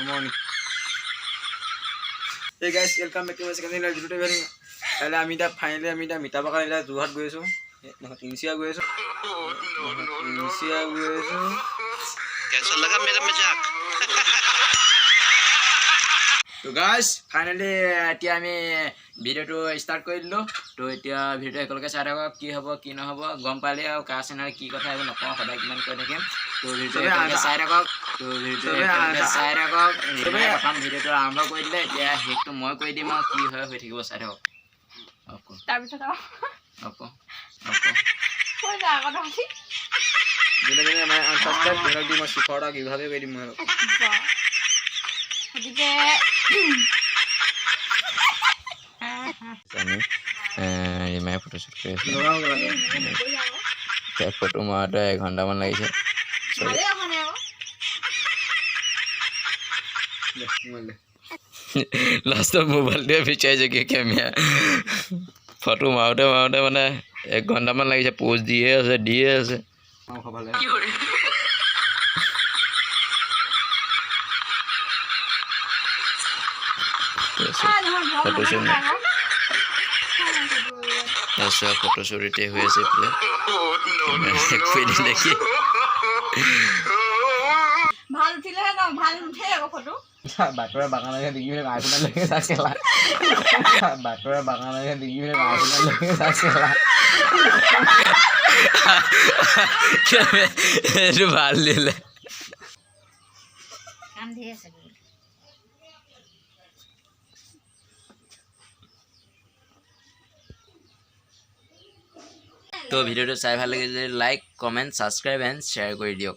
morning. Hey guys, welcome back to my second channel. Today we are finally meeta bakan ila Johat goi aso. Insia goi aso. Insia goi aso. कैसा लगा मेरा मजाक तो guys, finally এতিয়া আমি ভিডিওটো start কৰি দিলো। তো এতিয়া ভিডিওটো একলকে চাই থাকক কি হ'ব কি নহ'ব গম পালে আৰু কা চেনেল কি কথা হ'ব নকওঁ সদায় কিমান কৈ থাকিম। তো ভিডিওটো একলকে চাই থাকক। তো ভিডিওটো একলকে চাই থাকক। প্ৰথম ভিডিওটো আৰম্ভ কৰি দিলে এতিয়া হেকটো মই কৈ দিম আৰু কি হয় হৈ থাকিব চাই থাকক। অকো তাৰপিছত অকো কৈ যা কথা আছে যেনে আমাৰ আনসাবস্ক্ৰাইব বেলক দি মই শিখৰটা কিভাবে কৰি দিম মই গতিকে ৰিমাই ফটোশ্বুট কৰি আছে এতিয়া ফটো মাৰোঁতে 1 ঘণ্টামান লাগিছে লাষ্টত মোবাইলটোৱে বিচাৰিছে কি কেমেৰা ফটো মাৰোঁতে মানে 1 ঘণ্টামান লাগিছে পোজ দিয়ে আছে ফটোশ্বুট এতিয়া হৈ আছে এইফালে দেখি ভাল উঠিলে ন ভাল উঠে আকৌ ফটো বাটৰে বাগানকে দেখি পেলাই আইফোনত লৈকে চাইছিলা বাটৰে বাগানকে দেখি পেলাই আইফোনত লৈকে চাইছিলা এইটো ভাল দিলে কাম ধেৰ আছে তো ভিডিওটো চাই ভাল লাগিলে like comment subscribe and share কৰি দিয়ক।